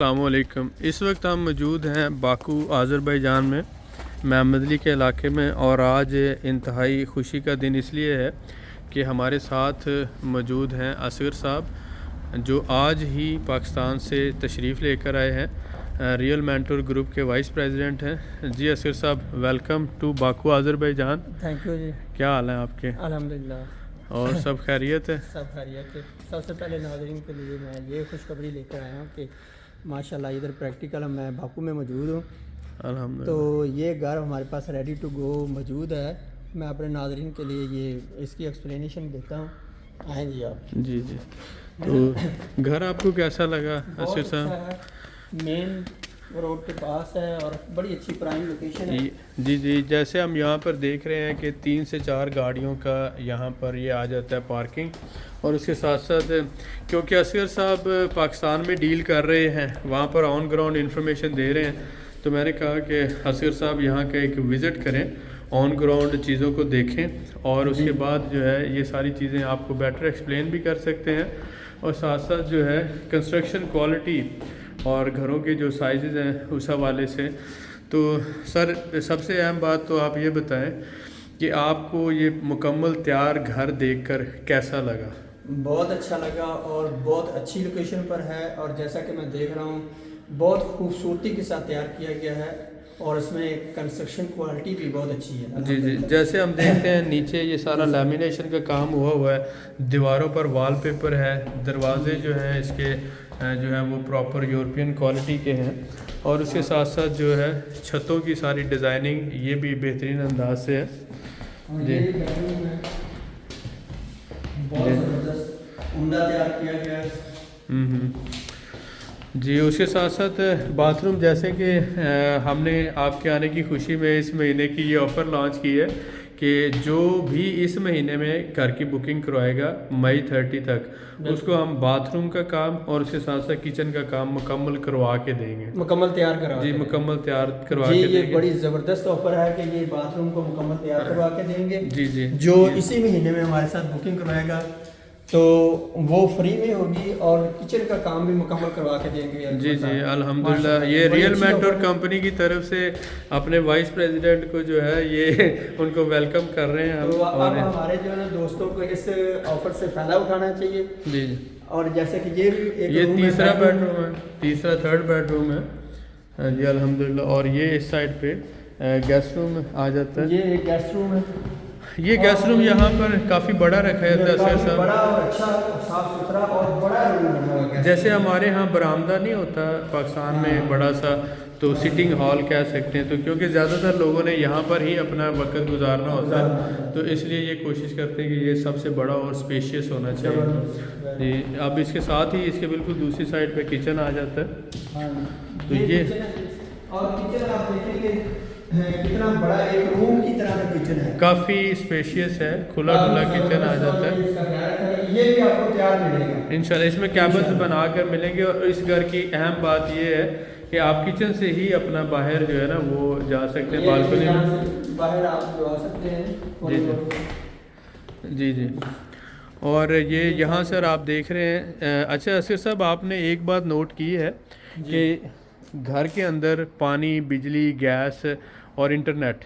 السلام علیکم۔ اس وقت ہم موجود ہیں باکو آذربائیجان میں محمد علی کے علاقے میں، اور آج انتہائی خوشی کا دن اس لیے ہے کہ ہمارے ساتھ موجود ہیں اصغر صاحب، جو آج ہی پاکستان سے تشریف لے کر آئے ہیں، ریئل مینٹور گروپ کے وائس پریزیڈنٹ ہیں۔ جی اصغر صاحب، welcome to Baku Azerbaijan. Thank you جی۔ کیا حال ہیں آپ کے؟ الحمدللہ، اور سب خیریت ہے؟ سب خیریت ہے۔ سب سے پہلے ناظرین کے لیے میں یہ خوشخبری لے کر آیا ہوں کہ ماشاءاللہ ادھر پریکٹیکل میں باکو میں موجود ہوں، الحمدللہ۔ تو یہ گھر ہمارے پاس ریڈی ٹو گو موجود ہے۔ میں اپنے ناظرین کے لیے یہ اس کی ایکسپلینیشن دیتا ہوں۔ آئیں جی آپ۔ جی جی، تو گھر آپ کو کیسا لگا اصغر بہت صاحب؟ اچھا ہے، مین روڈ کے پاس ہے اور بڑی اچھی پرائم لوکیشن ہے۔ جی جی، جیسے ہم یہاں پر دیکھ رہے ہیں کہ 3 سے 4 گاڑیوں کا یہاں پر یہ آ جاتا ہے پارکنگ، اور اس کے ساتھ ساتھ کیونکہ اصغر صاحب پاکستان میں ڈیل کر رہے ہیں، وہاں پر آن گراؤنڈ انفارمیشن دے رہے ہیں، تو میں نے کہا کہ اصغر صاحب یہاں کا ایک وزٹ کریں، آن گراؤنڈ چیزوں کو دیکھیں، اور اس کے بعد جو ہے یہ ساری چیزیں آپ کو بیٹر ایکسپلین بھی کر سکتے ہیں، اور ساتھ ساتھ جو ہے کنسٹرکشن کوالٹی اور گھروں کے جو سائزز ہیں اس حوالے سے۔ تو سر، سب سے اہم بات تو آپ یہ بتائیں کہ آپ کو یہ مکمل تیار گھر دیکھ کر کیسا لگا؟ بہت اچھا لگا اور بہت اچھی لوکیشن پر ہے، اور جیسا کہ میں دیکھ رہا ہوں بہت خوبصورتی کے ساتھ تیار کیا گیا ہے، اور اس میں کنسٹرکشن کوالٹی بھی بہت اچھی ہے۔ جی جی، جیسے ہم دیکھتے ہیں نیچے یہ سارا لیمینیشن کا کام ہوا ہے، دیواروں پر وال پیپر ہے، دروازے جو ہیں اس کے جو ہیں وہ پراپر یورپین کوالٹی کے ہیں، اور اس کے ساتھ ساتھ جو ہے چھتوں کی ساری ڈیزائننگ یہ بھی بہترین انداز سے ہے۔ جی بہت زبردست عمدہ تیار کیا گیا ہے۔ جی، اس کے ساتھ ساتھ باتھ روم، جیسے کہ ہم نے آپ کے آنے کی خوشی میں اس مہینے کی یہ آفر لانچ کی ہے کہ جو بھی اس مہینے میں گھر کی بکنگ کروائے گا مئی 30 تک، اس کو ہم باتھ روم کا کام اور اس کے ساتھ ساتھ کچن کا کام مکمل کروا کے دیں گے، مکمل تیار کروا جی مکمل تیار کروا جی، کے دیں یہ گے۔ بڑی زبردست آفر ہے کہ یہ باتھ روم کو مکمل تیار کروا کے دیں گے۔ جی جی، جو اسی مہینے میں ہمارے ساتھ بکنگ کروائے گا تو وہ فری میں ہوگی، اور کچن کا کام بھی مکمل کروا کے دیں گے۔ جی جی، الحمدللہ، یہ ریئل مینٹور کمپنی کی طرف سے اپنے وائس پریزیڈنٹ کو جو ہے یہ ان کو ویلکم کر رہے ہیں ہم، تو اب اور ہمارے جو ہے نا دوستوں کو اس آفر سے فائدہ اٹھانا چاہیے۔ جی جی، اور جیسے کہ یہ بھی ایک یہ تیسرا بیڈ روم ہے، تیسرا 3rd بیڈ روم ہے جی الحمدللہ، اور یہ اس سائڈ پہ گیسٹ روم آ جاتا ہے۔ یہ ایک گیسٹ روم ہے۔ یہ گیسٹ روم یہاں پر کافی بڑا رکھا ہے اصغر صاحب، بڑا اور اچھا صاف ستھرا اور بڑا روم بنا ہوا ہے۔ جیسے ہمارے ہاں برآمدہ نہیں ہوتا پاکستان میں بڑا سا، تو سٹنگ ہال کہہ سکتے ہیں، تو کیونکہ زیادہ تر لوگوں نے یہاں پر ہی اپنا وقت گزارنا ہوتا ہے، تو اس لیے یہ کوشش کرتے ہیں کہ یہ سب سے بڑا اور اسپیشیس ہونا چاہیے۔ جی، اب اس کے ساتھ ہی اس کے بالکل دوسری سائڈ پہ کچن آ جاتا ہے، تو یہ اور کچن آپ دیکھیں گے کتنا بڑا ایک روم کی طرح کا کچن ہے، کافی اسپیشیس ہے، کھلا ڈھلا کچن آ جاتا ہے۔ یہ بھی آپ کو تیار ملے گا انشاءاللہ اس میں کیبنز بنا کر ملیں گے، اور اس گھر کی اہم بات یہ ہے کہ آپ کچن سے ہی اپنا باہر جو ہے نا وہ جا سکتے ہیں، بالکنی میں باہر آپ جا سکتے ہیں۔ جی جی جی جی، اور یہ یہاں سر آپ دیکھ رہے ہیں۔ اچھا اصغر صاحب، آپ نے ایک بات نوٹ کی ہے کہ گھر کے اندر پانی، بجلی، گیس اور انٹرنیٹ،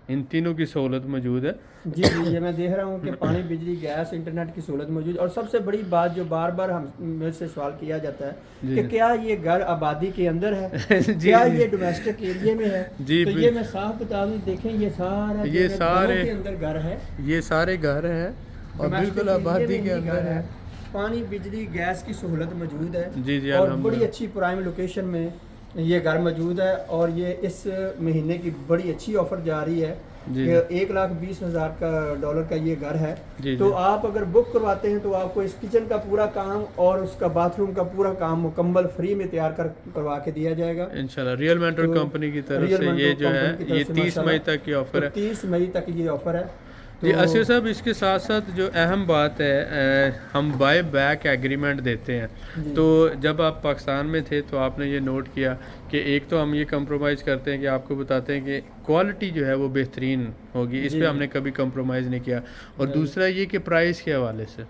ان تینوں کی سہولت موجود ہے۔ جی جی، یہ میں دیکھ رہا ہوں کہ پانی، بجلی، گیس، انٹرنیٹ کی سہولت موجود ہے، اور سب سے بڑی بات جو بار بار ہم مجھ سے سوال کیا جاتا ہے کہ کیا یہ گھر آبادی کے اندر ہے، کیا یہ ڈومیسٹک ایریا میں ہے؟ تو یہ میں صاف بتا دوں، دیکھیں یہ سارے کے اندر گھر ہے، یہ سارے گھر ہیں اور بالکل آبادی کے اندر ہے۔ پانی، بجلی، گیس کی سہولت موجود ہے، جی جی، اور بڑی اچھی پرائم لوکیشن میں یہ گھر موجود ہے، اور یہ اس مہینے کی بڑی اچھی آفر جاری ہے کہ $1,20,000 کا یہ گھر ہے۔ تو آپ اگر بک کرواتے ہیں تو آپ کو اس کچن کا پورا کام اور اس کا باتھ روم کا پورا کام مکمل فری میں تیار کروا کے دیا جائے گا انشاءاللہ، ریئل مینٹور کمپنی کی طرف سے یہ جو ہے یہ 30 مئی تک کی آفر ہے۔ 30 مئی تک یہ آفر ہے۔ جی اصغر صاحب، اس کے ساتھ ساتھ جو اہم بات ہے، ہم بائی بیک ایگریمنٹ دیتے ہیں، تو جب آپ پاکستان میں تھے تو آپ نے یہ نوٹ کیا کہ ایک تو ہم یہ کمپرومائز کرتے ہیں کہ آپ کو بتاتے ہیں کہ کوالٹی جو ہے وہ بہترین ہوگی، اس پہ ہم نے کبھی کمپرومائز نہیں کیا، اور دوسرا یہ کہ پرائس کے حوالے سے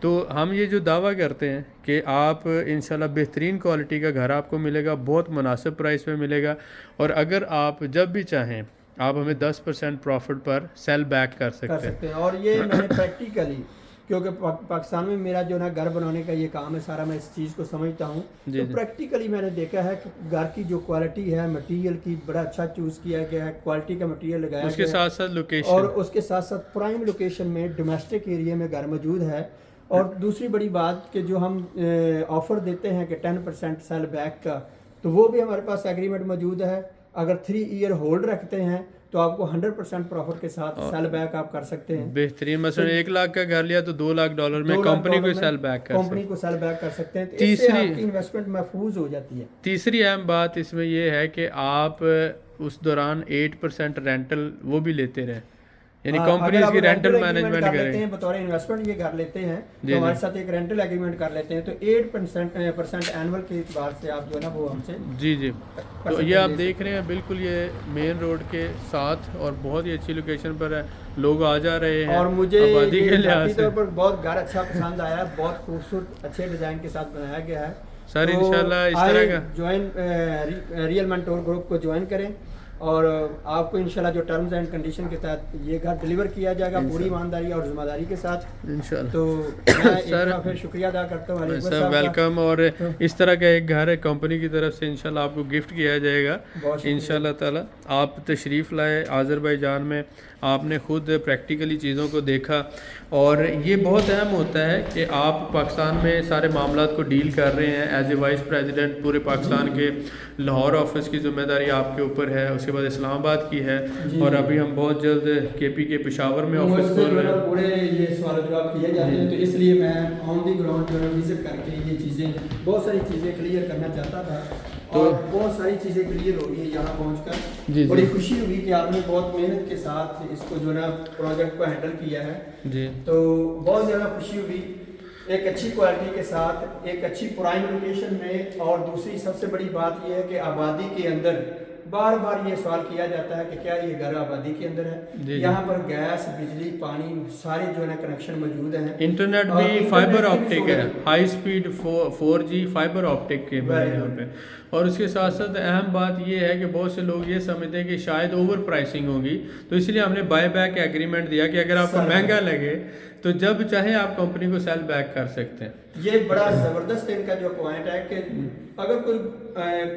تو ہم یہ جو دعویٰ کرتے ہیں کہ آپ انشاءاللہ بہترین کوالٹی کا گھر آپ کو ملے گا، بہت مناسب پرائس پہ ملے گا، اور اگر آپ جب بھی چاہیں آپ ہمیں 10% پروفٹ پر سیل بیک کر سکتے ہیں۔ اور یہ میں نے پریکٹیکلی، کیونکہ پاکستان میں میرا جو ہے گھر بنانے کا یہ کام ہے سارا، میں اس چیز کو سمجھتا ہوں، تو پریکٹیکلی میں نے دیکھا ہے کہ گھر کی جو کوالٹی ہے مٹیریل کی بڑا اچھا چوز کیا گیا ہے، کوالٹی کا مٹیریل لگایا گیا ہے، اس کے ساتھ ساتھ لوکیشن، اور اس کے ساتھ ساتھ پرائم لوکیشن میں ڈومیسٹک ایریا میں گھر موجود ہے۔ اور دوسری بڑی بات کہ جو ہم آفر دیتے ہیں کہ 10% سیل بیک کا، تو وہ بھی ہمارے پاس ایگریمنٹ موجود ہے۔ اگر 3 ایئر ہولڈ رکھتے ہیں تو آپ کو 100% پروفٹ کے ساتھ سیل بیک آپ کر سکتے ہیں۔ بہترین، مثلا 1 لاکھ کا گھر لیا تو $2 میں کمپنی کو سیل بیک کر سکتے ہیں، تو اس سے آپ کی انویسٹمنٹ محفوظ ہو جاتی ہے۔ تیسری اہم بات اس میں یہ ہے کہ آپ اس دوران 8% رینٹل وہ بھی لیتے رہیں، یعنی کمپنی اس کی رینٹل مینجمنٹ کرے، بطور انویسٹمنٹ یہ کر لیتے ہیں تو ہمارے ساتھ ایک رینٹل ایگریمنٹ کر لیتے ہیں، تو 8% اینول کے اعتبار سے آپ جو ہے نا وہ ہم سے جی تو یہ آپ دیکھ رہے ہیں بالکل یہ مین روڈ کے ساتھ اور بہت ہی اچھی لوکیشن پر ہے، لوگ آ جا رہے ہیں، اور مجھے آبادی کے لحاظ سے بہت گھر اچھا پسند آیا ہے، بہت خوبصورت اچھے ڈیزائن کے ساتھ بنایا گیا ہے۔ سر انشاءاللہ اس طرح کا جوائن ریئل مینٹور گروپ کو جوائن کریں، اور آپ کو انشاءاللہ جو ٹرمز اینڈ کنڈیشن کے تحت یہ گھر ڈیلیور کیا جائے گا پوری ایمانداری اور ذمہ داری کے ساتھ انشاءاللہ۔ تو میں ایک بار پھر شکریہ ادا کرتا ہوں سر، ویلکم، اور اس طرح کا ایک گھر ہے کمپنی کی طرف سے انشاءاللہ آپ کو گفٹ کیا جائے گا انشاءاللہ تعالی۔ آپ تشریف لائے آذربائیجان میں، آپ نے خود پریکٹیکلی چیزوں کو دیکھا، اور یہ بہت اہم ہوتا ہے کہ آپ پاکستان میں سارے معاملات کو ڈیل کر رہے ہیں ایز اے وائس پریزیڈنٹ پورے پاکستان کے۔ لاہور آفس کی ذمہ داری آپ کے اوپر ہے، اس کے بعد اسلام آباد کی ہے، اور ابھی ہم بہت جلد KP کے پشاور میں آفس کھول رہے ہیں۔ پورے یہ سوال جواب کیے جاتے ہیں، تو اس لیے میں آن دی گراؤنڈ جو ہے وزٹ کر کے یہ چیزیں بہت ساری چیزیں کلیئر کرنا چاہتا تھا، اور بہت ساری چیزیں کلیئر ہو گئی یہاں پہنچ کر۔ بڑی خوشی ہوئی کہ آپ نے بہت محنت کے ساتھ اس کو جو ہے نا پروجیکٹ کو ہینڈل کیا ہے، تو بہت زیادہ خوشی ہوئی، ایک اچھی کوالٹی کے ساتھ، ایک اچھی پرائم لوکیشن میں، اور دوسری سب سے بڑی بات یہ ہے کہ آبادی کے اندر بار بار یہ سوال کیا جاتا ہے کہ کیا یہ گھر آبادی کے اندر ہے؟ یہاں پر گیس، بجلی، پانی سارے جو ہے نا کنیکشن موجود ہیں، انٹرنیٹ بھی فائبر آپٹک ہے، high speed 4G fibre optic cable ہے یہاں پہ۔ اور اس کے ساتھ ساتھ اہم بات یہ ہے کہ بہت سے لوگ یہ سمجھتے ہیں کہ شاید اوور پرائسنگ ہوگی، تو اس لیے ہم نے بائی بیک ایگریمنٹ دیا کہ اگر آپ کو مہنگا لگے تو جب چاہیں آپ کمپنی کو سیل بیک کر سکتے ہیں۔ یہ بڑا زبردست ان کا جو پوائنٹ ہے کہ اگر کوئی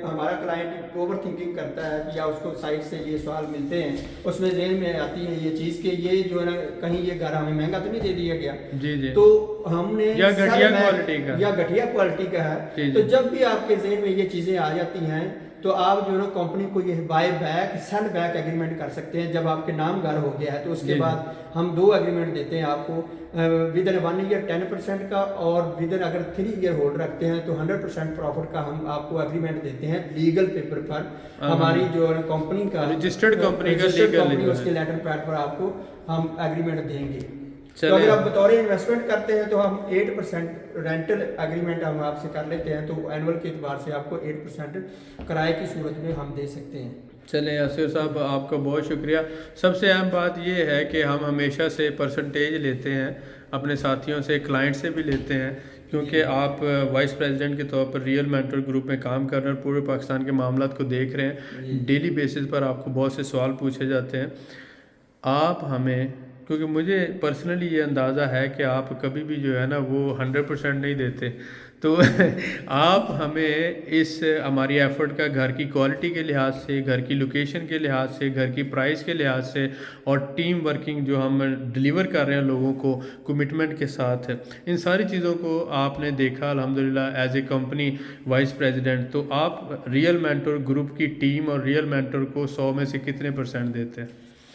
ہمارا کلائنٹ اوور تھنکنگ کرتا ہے یا اس کو سائٹ سے یہ سوال ملتے ہیں، اس میں ذہن میں آتی ہے یہ چیز کہ یہ جو ہے نا کہیں یہ گھر ہمیں مہنگا تو نہیں دے دیا گیا، تو ہم نے یا گھٹیا کوالٹی کا ہے، تو جب بھی آپ کے ذہن میں یہ چیزیں آ جاتی ہیں تو آپ جو ہے نا کمپنی کو یہ buy back sell back agreement کر سکتے ہیں۔ جب آپ کے نام گھر ہو گیا ہے تو اس کے بعد ہم 2 ایگریمنٹ دیتے ہیں آپ کو، ود ان 1 ایئر 10% کا، اور ود ان اگر 3 ایئر ہولڈ رکھتے ہیں تو 100% پروفٹ کا ہم آپ کو ایگریمنٹ دیتے ہیں لیگل پیپر پر، ہماری جو کمپنی کا رجسٹرڈ کمپنی کا اس کے لیٹر پیڈ پر آپ کو ہم ایگریمنٹ دیں گے۔ تو اگر آپ بطور انویسٹمنٹ کرتے ہیں تو ہم 8% رینٹل ایگریمنٹ ہم آپ سے کر لیتے ہیں، تو اینول کے اعتبار سے آپ کو 8% کرائے کی صورت میں ہم دے سکتے ہیں۔ چلیں یاسر صاحب، آپ کا بہت شکریہ۔ سب سے اہم بات یہ ہے کہ ہم ہمیشہ سے پرسنٹیج لیتے ہیں اپنے ساتھیوں سے، کلائنٹ سے بھی لیتے ہیں، کیونکہ آپ وائس پریزیڈنٹ کے طور پر ریئل مینٹر گروپ میں کام کر رہے ہیں، پورے پاکستان کے معاملات کو دیکھ رہے ہیں، ڈیلی بیسس پر آپ کو بہت سے سوال پوچھے جاتے ہیں۔ آپ ہمیں، کیونکہ مجھے پرسنلی یہ اندازہ ہے کہ آپ کبھی بھی جو ہے نا وہ 100% نہیں دیتے، تو آپ ہمیں اس ہماری ایفرٹ کا گھر کی کوالٹی کے لحاظ سے، گھر کی لوکیشن کے لحاظ سے، گھر کی پرائس کے لحاظ سے، اور ٹیم ورکنگ جو ہم ڈیلیور کر رہے ہیں لوگوں کو کمٹمنٹ کے ساتھ، ان ساری چیزوں کو آپ نے دیکھا الحمدللہ as a company vice president. تو آپ ریئل مینٹور گروپ کی ٹیم اور ریئل مینٹور کو 100 میں سے کتنے % دیتے ہیں؟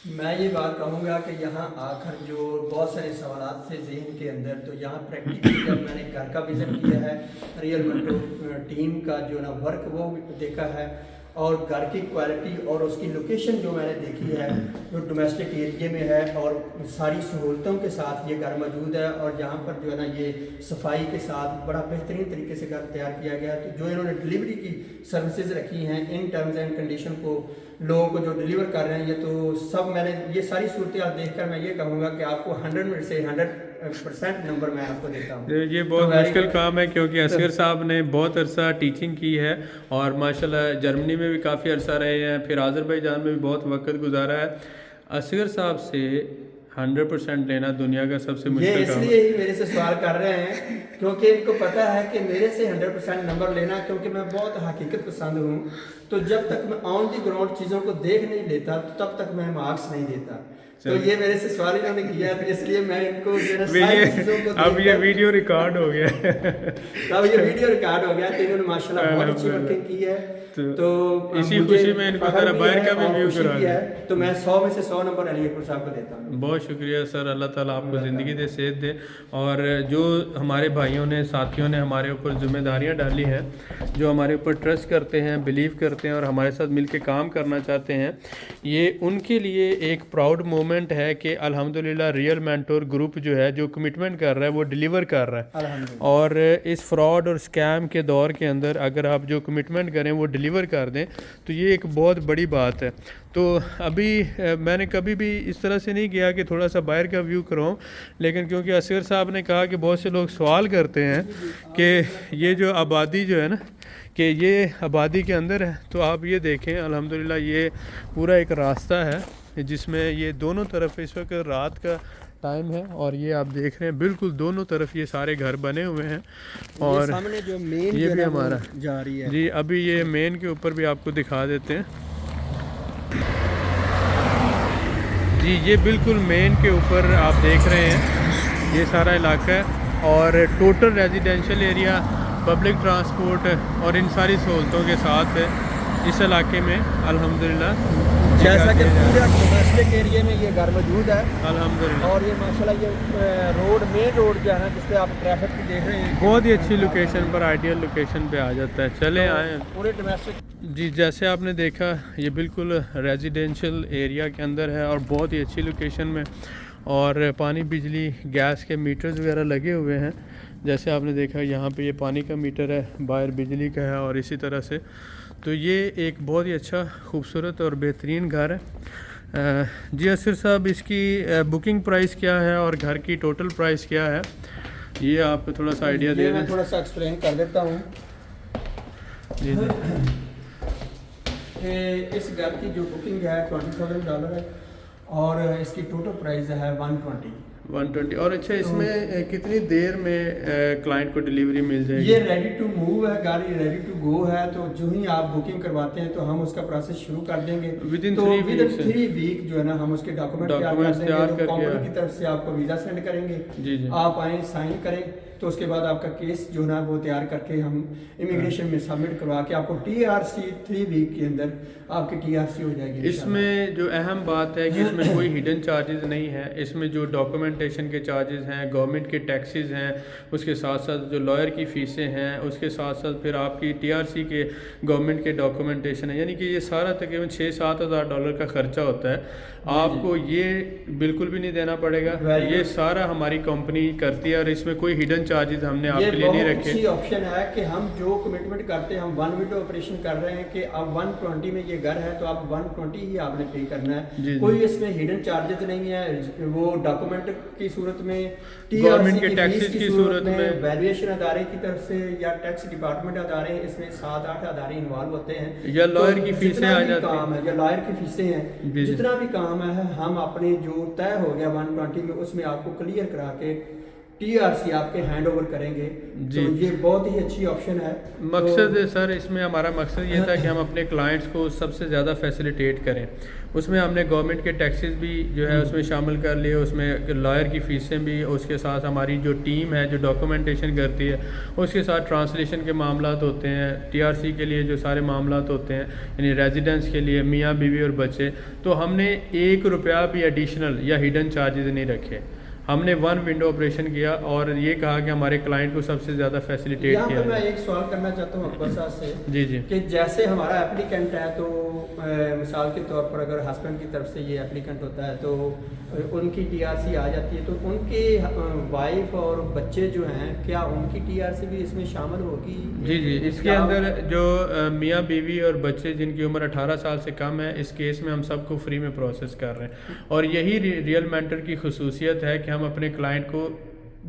میں یہ بات کہوں گا کہ یہاں آ کر جو بہت سارے سوالات تھے ذہن کے اندر، تو یہاں پریکٹیکلی جب میں نے گھر کا وزٹ کیا ہے، ریئل مینٹور ٹیم کا جو نا ورک وہ دیکھا ہے، اور گھر کی کوالٹی اور اس کی لوکیشن جو میں نے دیکھی ہے جو ڈومیسٹک ایریے میں ہے، اور ساری سہولتوں کے ساتھ یہ گھر موجود ہے، اور جہاں پر جو ہے نا یہ صفائی کے ساتھ بڑا بہترین طریقے سے گھر تیار کیا گیا، تو جو انہوں نے ڈیلیوری کی سروسز رکھی ہیں ان ٹرمز اینڈ کنڈیشن کو لوگوں کو جو ڈیلیور کر رہے ہیں، یہ تو سب میں نے یہ ساری صورتحال دیکھ کر میں یہ کہوں گا کہ آپ کو 100 میں سے 100 100% نمبر میں آپ کو دیتا ہوں. یہ بہت مشکل کام ہے کیونکہ اصغر صاحب نے بہت عرصہ ٹیچنگ کی ہے اور ماشاءاللہ جرمنی میں بھی کافی عرصہ رہے ہیں, پھر آذربائیجان میں بھی بہت وقت گزارا ہے. اصغر صاحب سے 100% لینا دنیا کا سب سے مشکل کام ہے. اس لیے ہی میرے سے سوال کر رہے ہیں کیونکہ ان کو پتہ ہے کہ میرے سے 100% نمبر لینا, کیونکہ میں بہت حقیقت پسند ہوں. تو جب تک میں آن دی گراؤنڈ چیزوں کو دیکھ نہیں لیتا تو تب تک میں مارکس نہیں دیتا. تو یہ میرے سے سوال انہوں نے کیا ہے, اس لیے میں ان کو اب یہ ویڈیو ریکارڈ ہو گیا اب یہ ویڈیو ریکارڈ ہو گیا تو انہوں نے ماشاءاللہ بہت اچھی ورکنگ کی ہے. تو اسی خوشی میں ان کو ذرا باہر کا بھی ویو کرا دیں. تو میں 100 میں سے 100 نمبر علی اکبر صاحب کو دیتا ہوں. بہت شکریہ سر, اللہ تعالیٰ آپ کو زندگی دے, صحت دے. اور جو ہمارے بھائیوں نے, ساتھیوں نے ہمارے اوپر ذمہ داریاں ڈالی ہیں, جو ہمارے اوپر ٹرسٹ کرتے ہیں, بلیو کرتے ہیں اور ہمارے ساتھ مل کے کام کرنا چاہتے ہیں, یہ ان کے لیے ایک پراؤڈ مومنٹ ہے کہ الحمدللہ ریئل مینٹور گروپ جو ہے جو کمٹمنٹ کر رہا ہے وہ ڈیلیور کر رہا ہے. اور اس فراڈ اور اسکیم کے دور کے اندر اگر آپ جو کمٹمنٹ کریں وہ ڈیلیور کر دیں تو یہ ایک بہت بڑی بات ہے. تو ابھی میں نے کبھی بھی اس طرح سے نہیں کیا کہ تھوڑا سا باہر کا ویو کراؤں, لیکن کیونکہ اصغر صاحب نے کہا کہ بہت سے لوگ سوال کرتے ہیں کہ یہ جو آبادی جو ہے نا کہ یہ آبادی کے اندر ہے, تو آپ یہ دیکھیں الحمدللہ یہ پورا ایک راستہ ہے جس میں یہ دونوں طرف اس وقت رات کا ٹائم ہے اور یہ آپ دیکھ رہے ہیں بالکل دونوں طرف یہ سارے گھر بنے ہوئے ہیں. اور یہ بھی ہمارا جا رہی ہے جی, ابھی یہ مین کے اوپر بھی آپ کو دکھا دیتے ہیں. جی یہ بالکل مین کے اوپر آپ دیکھ رہے ہیں یہ سارا علاقہ ہے اور total residential area, public transport اور ان ساری سہولتوں کے ساتھ اس علاقے میں الحمدللہ جیسا کہ پورا ڈومیسٹک ایریا میں یہ گھر موجود ہے الحمدللہ. اور یہ ماشاءاللہ یہ روڈ مین روڈ جو ہے نا جس پہ آپ ٹریفک کی دیکھ رہے ہیں بہت ہی اچھی لوکیشن پر, آئیڈیل لوکیشن پہ آ جاتا ہے. چلیں آئیں پورے ڈومیسٹک. جی جیسے آپ نے دیکھا یہ بالکل ریزیڈینشیل ایریا کے اندر ہے اور بہت ہی اچھی لوکیشن میں, اور پانی, بجلی, گیس کے میٹرز وغیرہ لگے ہوئے ہیں. جیسے آپ نے دیکھا یہاں پہ یہ پانی کا میٹر ہے, باہر بجلی کا ہے اور اسی طرح سے. تو یہ ایک بہت ہی اچھا خوبصورت اور بہترین گھر ہے. جی اصغر صاحب اس کی بکنگ پرائس کیا ہے اور گھر کی ٹوٹل پرائس کیا ہے, یہ آپ تھوڑا سا آئیڈیا دے دیں. میں تھوڑا سا ایکسپلین کر دیتا ہوں. جی اس گھر کی جو بکنگ ہے $20,000 ہے اور اس کی ٹوٹل پرائز ہے 120. اور اچھا اس میں کتنی دیر میں کلائنٹ کو ڈیلیوری مل جائے گی؟ یہ ریڈی ٹو موو ہے, گاڑی ریڈی ٹو گو ہے. تو جو ہی آپ بکنگ کرواتے ہیں تو ہم اس کا پروسیس شروع کر دیں گے. تو ود ان 3 ویک جو ہے نا ہم اس کے ڈاکومنٹ تیار کر دیں گے. کمپنی کی طرف سے آپ کو ویزا سینڈ کریں گے, آپ آئیں سائن کریں, تو اس کے بعد آپ کا کیس جو ہے نا وہ تیار کر کے ہم امیگریشن میں سبمٹ کروا کے آپ کو TRC 3 ویک کے اندر آپ کی TRC ہو جائے گی. اس میں جو اہم بات ہے کہ اس میں کوئی ہڈن چارجز نہیں ہے. اس میں جو ڈاکومنٹیشن کے چارجز ہیں, گورنمنٹ کے ٹیکسز ہیں, اس کے ساتھ ساتھ جو لائر کی فیسیں ہیں, اس کے ساتھ ساتھ پھر آپ کی TRC کے گورنمنٹ کے ڈاکومنٹیشن ہے, یعنی کہ یہ سارا تقریباً $6-7 ہزار کا خرچہ ہوتا ہے. آپ کو یہ بالکل بھی نہیں دینا پڑے گا, یہ سارا ہماری کمپنی کرتی ہے اور اس میں کوئی ہڈن چارجز ہم نے آپ کے لیے نہیں رکھے. یہ بہت اچھی آپشن ہے کہ ہم جو کمٹمنٹ کرتے ہیں, ہم 1 ونڈو آپریشن کر رہے ہیں کہ اب 120 میں یہ گھر ہے تو آپ 120 ہی آپ نے پے کرنا ہے. کوئی اس میں ہڈن چارجز نہیں ہے. وہ ڈاکومنٹ کی صورت میں, گورنمنٹ کے ٹیکسز کی صورت میں, ویلیویشن ادارے کی طرف سے یا ٹیکس ڈپارٹمنٹ ادارے, اس میں 7-8 ادارے انوالو ہوتے ہیں, یا لائر کی فیسیں آ جاتی ہیں, یا لائر کی فیسیں ہیں, جتنا بھی کام ہے ہم اپنے جو طے ہو گیا 120 میں اس میں آپ کو کلیئر کرا کے TRC آپ کے ہینڈ اوور کریں گے. تو یہ بہت ہی اچھی آپشن ہے. مقصد سر اس میں ہمارا مقصد یہ تھا کہ ہم اپنے کلائنٹس کو سب سے زیادہ فیسیلیٹیٹ کریں. اس میں ہم نے گورنمنٹ کے ٹیکسز بھی جو ہے اس میں شامل کر لیے, اس میں لائر کی فیسیں بھی, اس کے ساتھ ہماری جو ٹیم ہے جو ڈاکومنٹیشن کرتی ہے, اس کے ساتھ ٹرانسلیشن کے معاملات ہوتے ہیں, TRC کے لیے جو سارے معاملات ہوتے ہیں, یعنی ریزیڈنس کے لیے میاں بیوی اور بچے. تو ہم نے $1 بھی ایڈیشنل یا ہڈن چارجز نہیں رکھے. ہم نے 1 ونڈو آپریشن کیا اور یہ کہا کہ ہمارے کلائنٹ کو سب سے زیادہ فیسیلیٹیٹ کیا. یہاں پہ میں ایک سوال کرنا چاہتا ہوں اکبر صاحب سے. جی کہ جیسے ہمارا اپلیکنٹ ہے تو مثال کے طور پر اگر ہسبینڈ کی طرف سے یہ اپلیکنٹ ہوتا ہے تو ان کی TRC آ جاتی ہے, تو ان کے وائف اور بچے جو ہیں کیا ان کی TRC بھی اس میں شامل ہوگی؟ جی اس کے اندر جو میاں بیوی اور بچے جن کی عمر 18 سال سے کم ہے, اس کیس میں ہم سب کو فری میں پروسیس کر رہے ہیں. اور یہی ریئل مینٹر کی خصوصیت ہے کہ ہم اپنے کلائنٹ کو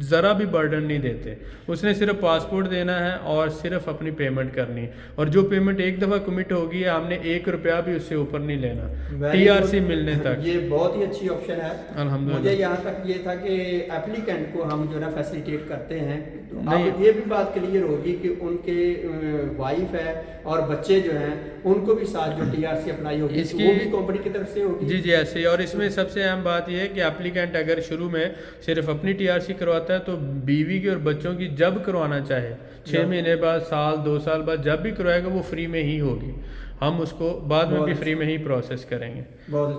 ذرا بھی برڈن نہیں دیتے. اس نے صرف پاسپورٹ دینا ہے اور صرف اپنی پیمنٹ کرنی, اور جو پیمنٹ ایک دفعہ کمٹ ہوگی ہے, ہم نے 1 روپیہ بھی اس سے اوپر نہیں لینا TRC ملنے تک. یہ بہت ہی اچھی آپشن ہے. الحمدللہ. مجھے یہاں تک یہ تھا کہ اپلیکینٹ کو ہم جو نا فیسیلیٹیٹ کرتے ہیں, اب یہ بھی بات کلیئر ہوگی کہ ان کے وائف ہے اور بچے جو ہیں ان کو بھی ساتھ جو TRC اپلائی ہوگی وہ بھی کمپنی کی طرف سے ہوگی. جی ایسے ہی. اور اس میں سب سے اہم بات یہ ہے کہ اپلیکینٹ اگر شروع میں صرف اپنی TRC کرواتا ہے تو بیوی کی اور بچوں کی جب کروانا چاہے 6 مہینے بعد, سال 2 سال بعد جب بھی کروائے گا وہ فری میں ہی ہوگی. ہم اس کو بعد میں بھی فری میں ہی پروسیس کریں گے.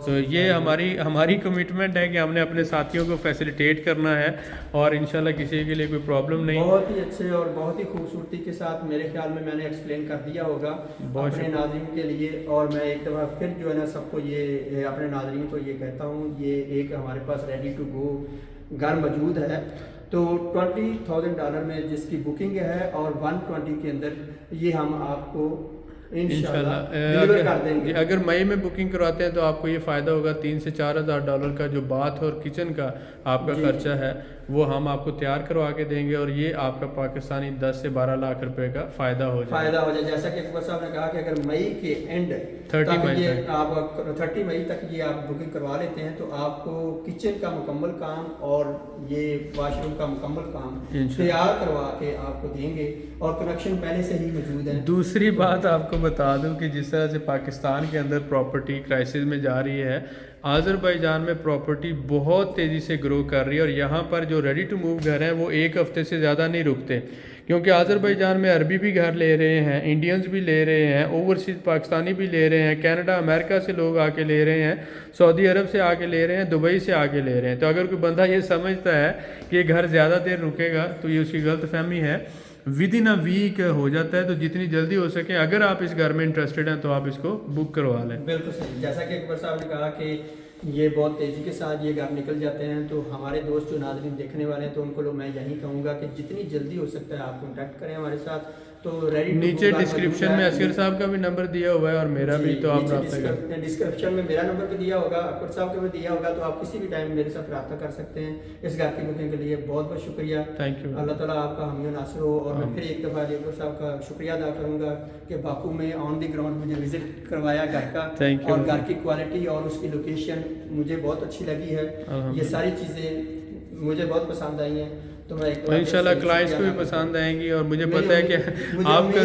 تو یہ ہماری کمٹمنٹ ہے کہ ہم نے اپنے ساتھیوں کو فیسیلیٹیٹ کرنا ہے اور انشاءاللہ کسی کے لیے کوئی پرابلم نہیں. بہت ہی اچھے اور بہت ہی خوبصورتی کے ساتھ میرے خیال میں نے ایکسپلین کر دیا ہوگا اپنے ناظرین کے لیے. اور میں ایک دفعہ پھر جو ہے نا سب کو یہ اپنے ناظرین کو یہ کہتا ہوں, یہ ایک ہمارے پاس ریڈی ٹو گو گھر موجود ہے. تو $20,000 میں جس کی بکنگ ہے اور 120 کے اندر یہ ہم آپ کو انشاءاللہ ڈیلیور کر دیں گے. اگر مئی میں بکنگ کرواتے ہیں تو آپ کو یہ فائدہ ہوگا $3,000 سے $4,000 کا جو باتھ اور کچن کا آپ کا خرچہ ہے وہ ہم آپ کو تیار کروا کے دیں گے, اور یہ آپ کا پاکستانی 10 سے 12 لاکھ روپے کا فائدہ ہو جائے. جیسا کہ اکبر صاحب نے کہا کہ اگر مئی کے اینڈ 30 مئی تک یہ آپ بکنگ کروا لیتے ہیں تو آپ کو کچن کا مکمل کام اور یہ واش روم کا مکمل کام تیار کروا کے آپ کو دیں گے, اور کنیکشن پہلے سے ہی موجود ہے. دوسری بات آپ کو بتا دوں کہ جس طرح سے پاکستان کے اندر پراپرٹی کرائسس میں جا رہی ہے, آذربائیجان میں پراپرٹی بہت تیزی سے گرو کر رہی ہے, اور یہاں پر جو ریڈی ٹو موو گھر ہیں وہ 1 ہفتے سے زیادہ نہیں رکتے, کیونکہ آذربائیجان میں عربی بھی گھر لے رہے ہیں, انڈینز بھی لے رہے ہیں, اوورسیز پاکستانی بھی لے رہے ہیں, کینیڈا امریکہ سے لوگ آ کے لے رہے ہیں, سعودی عرب سے آ کے لے رہے ہیں, دبئی سے آ کے لے رہے ہیں. تو اگر کوئی بندہ یہ سمجھتا ہے کہ یہ گھر زیادہ دیر رکے گا تو یہ اس کی غلط فہمی ہے. ود ان اے ویک ہو جاتا ہے, تو جتنی جلدی ہو سکے اگر آپ اس گھر میں انٹرسٹڈ ہیں تو آپ اس کو بک کروا لیں. بالکل صحیح. جیسا کہ اکبر صاحب نے کہا کہ یہ بہت تیزی کے ساتھ یہ گھر نکل جاتے ہیں, تو ہمارے دوست جو ناظرین دیکھنے والے ہیں تو ان کو میں یہی کہوں گا کہ جتنی جلدی ہو سکتا ہے آپ کانٹیکٹ کریں ہمارے ساتھ. تو نیچے ڈسکرپشن میں اصغر صاحب کا بھی نمبر دیا ہوا ہے اور میرا بھی, تو آپ رابطہ کریں. ڈسکرپشن میں میرا نمبر بھی دیا ہوگا, اکبر صاحب کا بھی دیا ہوگا, تو آپ کسی بھی ٹائم میرے ساتھ رابطہ کر سکتے ہیں. اس گھر کی بکنگ کے لیے بہت بہت شکریہ. Thank you. اللہ تعالیٰ آپ کا حامی و ناصر ہو. اور میں پھر ایک دفعہ اکبر صاحب کا شکریہ ادا کروں گا کہ باکو میں آن دی گراؤنڈ مجھے وزٹ کروایا گھر کا, اور گھر کی کوالٹی اور اس کی لوکیشن مجھے بہت اچھی لگی ہے. یہ ساری چیزیں مجھے بہت پسند آئی ہیں. تو میں انشاءاللہ کلائنٹس کو بھی پسند آئیں گی, اور مجھے پتہ ہے کہ آپ کا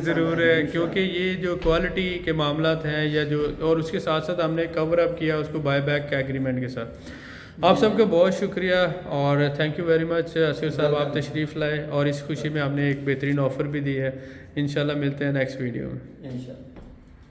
ضرور ہے, کیونکہ یہ جو کوالٹی کے معاملات ہیں یا جو, اور اس کے ساتھ ساتھ ہم نے کور اپ کیا اس کو بائی بیک کے ایگریمنٹ کے ساتھ. آپ سب کا بہت شکریہ اور thank you very much. Asghar صاحب آپ تشریف لائے, اور اس خوشی میں ہم نے ایک بہترین آفر بھی دی ہے. انشاءاللہ ملتے ہیں نیکسٹ ویڈیو میں. انشاءاللہ.